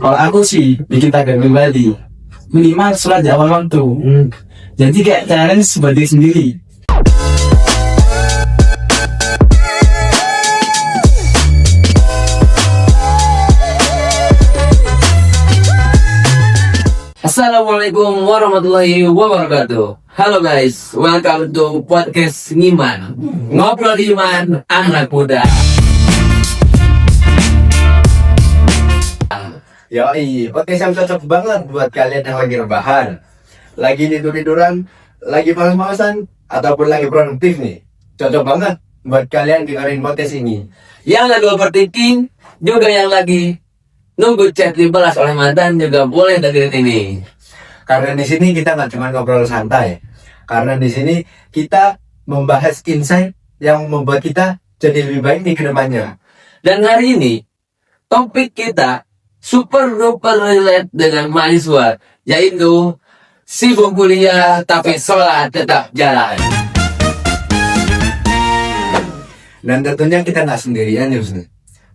Kalau aku sih bikin target pribadi minimal sholat di awal waktu. Jadi kayak challenge buat diri sendiri. Assalamualaikum warahmatullahi wabarakatuh. Halo guys, welcome to podcast Ngiman, ngobrol iman anak muda. Yoi, podcast yang cocok banget buat kalian yang lagi rebahan, lagi tidur-tiduran, lagi males-malesan, ataupun lagi produktif nih. Cocok banget buat kalian dengerin podcast ini. Yang lagi overthinking, juga yang lagi nunggu chat dibalas oleh mantan juga boleh dengerin ini. Karena di sini kita nggak cuma ngobrol santai, karena di sini kita membahas insight yang membuat kita jadi lebih baik di kedepannya. Dan hari ini topik kita super duper relate dengan mahasiswa, yaitu sibuk kuliah tapi sholat tetap jalan. Dan tentunya kita nggak sendirian ya Ustaz.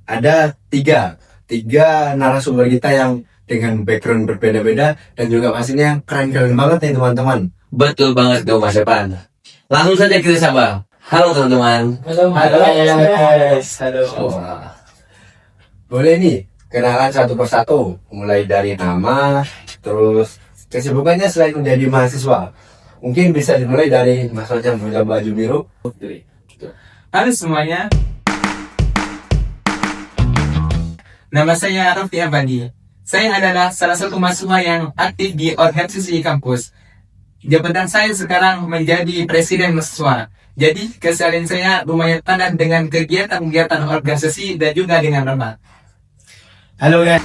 Ada tiga narasumber kita yang dengan background berbeda-beda dan juga pastinya keren-keren banget nih teman-teman. Betul banget tuh Mas Epan. Langsung saja kita sapa. Halo teman-teman. Halo guys. Halo. Boleh nih kenalan satu persatu, mulai dari nama, terus kesibukannya selain menjadi mahasiswa. Mungkin bisa dimulai dari Mas Ojang punya baju biru. Halo semuanya. Nama saya Raffi Abadi. Saya adalah salah satu mahasiswa yang aktif di organisasi kampus. Jabatan saya sekarang menjadi presiden mahasiswa. Jadi keseharian saya lumayan padat dengan kegiatan-kegiatan organisasi dan juga dengan rumah. Halo guys,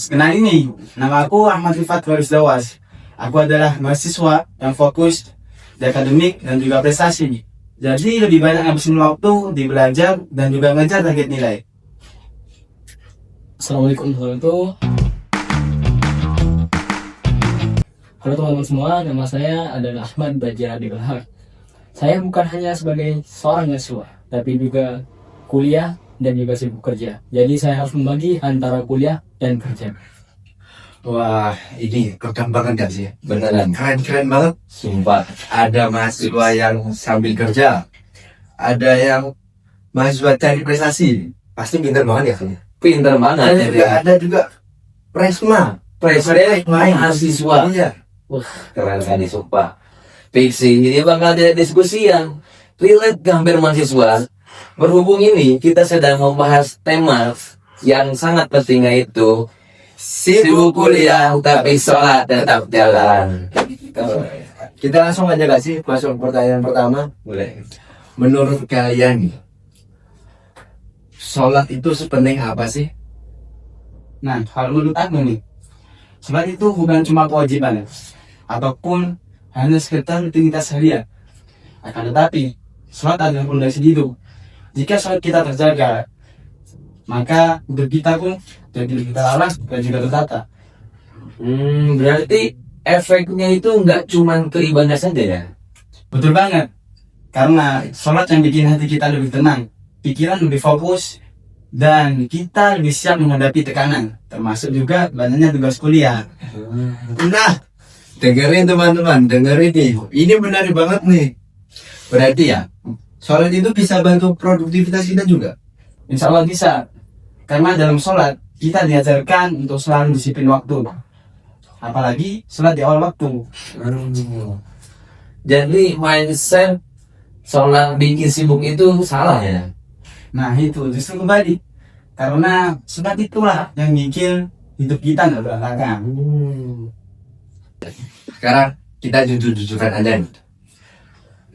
kenalin nih, nama aku Ahmad Rifat Faris Dawas. Aku adalah mahasiswa yang fokus di akademik dan juga prestasi. Jadi lebih banyak ngabisin waktu di belajar dan juga ngejar target nilai. Assalamualaikum warahmatullahi wabarakatuh. Halo teman-teman semua, nama saya adalah Ahmad Bajir Adilhaq. Saya bukan hanya sebagai seorang mahasiswa, tapi juga kuliah dan juga sibuk kerja. Jadi saya harus membagi antara kuliah dan kerja. Wah, ini keren banget gak sih? Beneran. Keren banget. Sumpah. Ada mahasiswa yang sambil kerja, ada yang mahasiswa cari prestasi. Pasti pintar banget ya kan? Pinter banget. Ada juga Presma. Presiden mahasiswa. Iya. Wah, keren kan nih sumpah. Fiksi, ini bakal ada diskusi yang relate ke hampir mahasiswa. Berhubung ini kita sedang membahas tema yang sangat penting, yaitu sibuk kuliah tapi sholat tetap jalan. Kita langsung aja gak sih masuk pertanyaan pertama? Boleh. Menurut kalian nih, sholat itu sepenting apa sih? Nah, kalau menurut aku nih, sholat itu bukan cuma kewajiban ya, ataupun hanya sekedar rutinitas harian. Akan tetapi, sholat adalah fondasi hidup. Jika sholat kita terjaga, maka hidup kita pun jadi lebih terarah dan juga tertata. Berarti efeknya itu nggak cuma ke ibadah saja ya? Betul banget, karena sholat yang bikin hati kita lebih tenang, pikiran lebih fokus, dan kita lebih siap menghadapi tekanan, termasuk juga banyaknya tugas kuliah. Nah, dengerin teman-teman, dengerin nih. Ini menarik banget nih. Berarti ya, sholat itu bisa bantu produktivitas kita juga. Insya Allah bisa, karena dalam sholat kita diajarkan untuk selalu disiplin waktu, apalagi sholat di awal waktu. Jadi mindset sholat bikin sibuk itu salah ya? Nah itu justru kembali, karena sholat itulah yang bikin hidup kita nggak berantakan. Sekarang kita jujur-jujuran aja nih.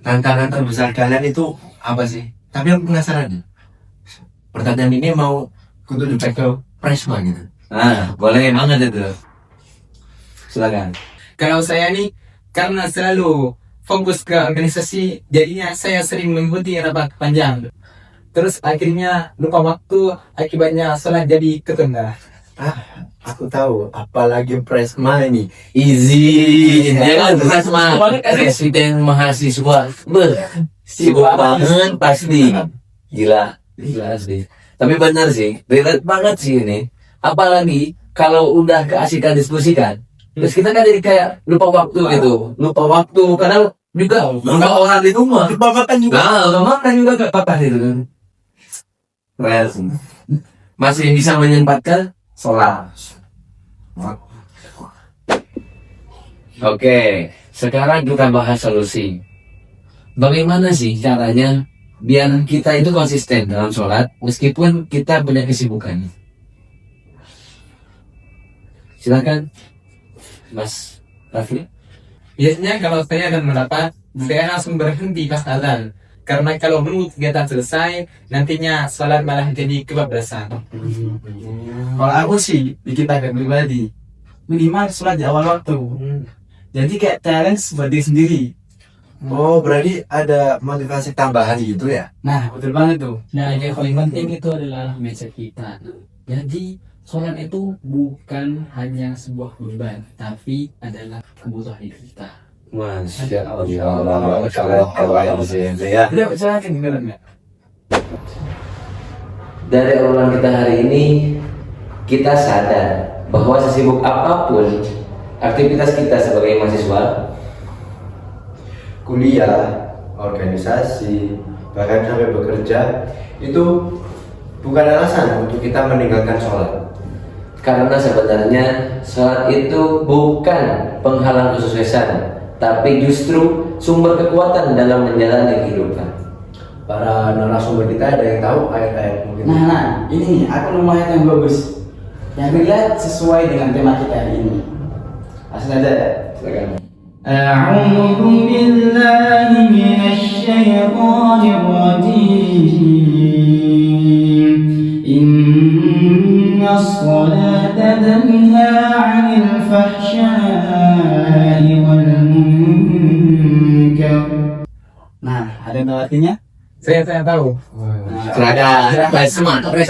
Tantangan terbesar kalian itu apa sih? Tapi aku penasaran nih. Pertanyaan ini mau kudu dicek ke Presma gitu. Nah, boleh banget itu. Silakan. Kalau saya nih, karena selalu fokus ke organisasi, jadinya saya sering mengikuti rapat panjang. Terus akhirnya lupa waktu, akibatnya sholat jadi ketunda. Aku tahu, apalagi Presma ini. Easy. Ya kan, Presma, presiden mahasiswa. Sibuk banget pasti. Gila asli. Tapi benar sih, relate banget sih ini. Apalagi kalau udah keasikan diskusikan, terus kita kan jadi kayak lupa waktu gitu, lupa waktu karena juga lupa orang di rumah, Lupa makan juga. nah lupa makan juga gak apa-apa gitu kan. Keren sih. Masih bisa menyempatkan sholat. Oke, sekarang kita bahas solusi. Bagaimana sih caranya biar kita itu konsisten dalam sholat meskipun kita punya kesibukan? Silakan, Mas Raffi. Biasanya kalau saya akan mendapat, saya langsung berhenti pas azan. Karena kalau menunggu kegiatan selesai, nantinya sholat malah jadi kebablasan. Kalau aku sih bikin target pribadi, minimal sholat di awal waktu. Jadi kayak challenge buat diri sendiri. Oh, berarti ada motivasi tambahan gitu ya? Nah, betul banget tuh. Nah, yang paling penting itu adalah mindset kita. Jadi, sholat itu bukan hanya sebuah beban, tapi adalah kebutuhan hidup kita. Masya Allah. Ya. Tidak percaya kan gimana nggak? Dari obrolan kita hari ini, kita sadar bahwa sesibuk apapun aktivitas kita sebagai mahasiswa, Kuliah, organisasi, bahkan sampai bekerja, itu bukan alasan untuk kita meninggalkan sholat. karena sebenarnya sholat itu bukan penghalang kesuksesan, tapi justru sumber kekuatan dalam menjalani kehidupan. Para narasumber kita ada yang tahu ayat-ayat mungkin? Nah, ini aku nemu ayat yang bagus, yang relate sesuai dengan tema kita hari ini. Langsung aja ya. Silakan. أعوذ بالله من الشيطان الرجيم إن الصلاة تنهى عن الفحشاء والمنكر. Nah, ada yang tahu artinya? Saya tahu. Silakan.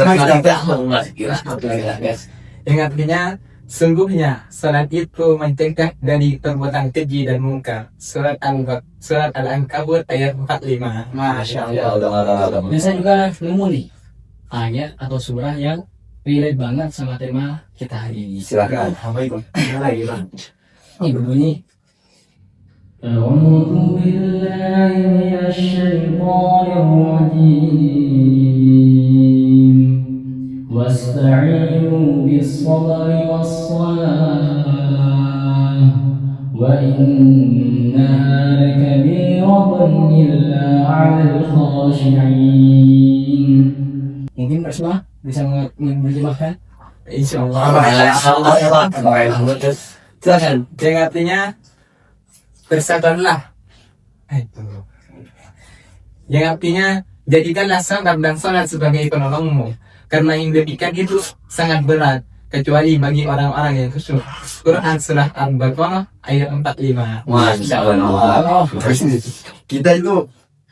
Yang artinya, sungguhnya salat itu mencegah dari perbuatan keji dan mungkar. Surat Al-Ankabut ayat 45. Masya Allah. Dan saya juga nemu nih ayat atau surah yang relate banget sama tema kita hari ini. Silakan. Apa itu? Lagi bang. Ini berbunyi أعوذ بالله من الشيطان الرجيم واستعينوا بالصبر والصلاة وإنها لكبيرة إلا على الخاشعين. Mungkin Kak Sma bisa menerjemahkan? Insya Allah. Silakan. Yang artinya, bersabarlah. Yang artinya, jadikanlah sabar dan sholat sebagai penolongmu. Karena yang demikian itu sangat berat, kecuali bagi orang-orang yang khusyuk. Quran surah Al-Baqarah ayat 45. Masya Allah. Kita itu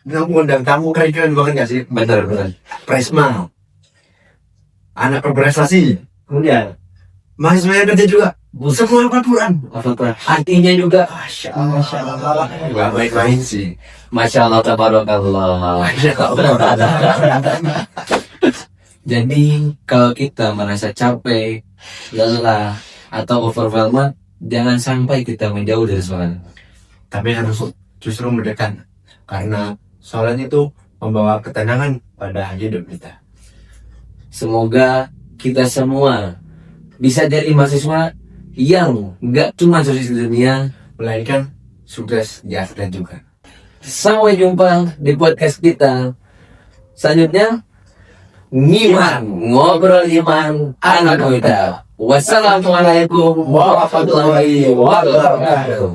ngundang tamu keren-keren banget gak sih? Benar. Presma, anak berprestasi, kemudian mahasiswa yang kerja juga, semua Al-Quran. Artinya juga Masya Allah. Gak main-main sih. Masya Allah, tabarakallah. Jadi kalau kita merasa capek, lelah, atau overwhelmed, jangan sampai kita menjauh dari sholat. Tapi harus justru mendekat, karena sholat itu membawa ketenangan pada hidup kita. Semoga kita semua bisa jadi mahasiswa yang gak cuma sukses di dunia, Melainkan sukses di akhirat juga. Sampai jumpa di podcast kita selanjutnya. Ngiman, ngobrol iman, anak kita. Wassalamualaikum warahmatullahi wabarakatuh.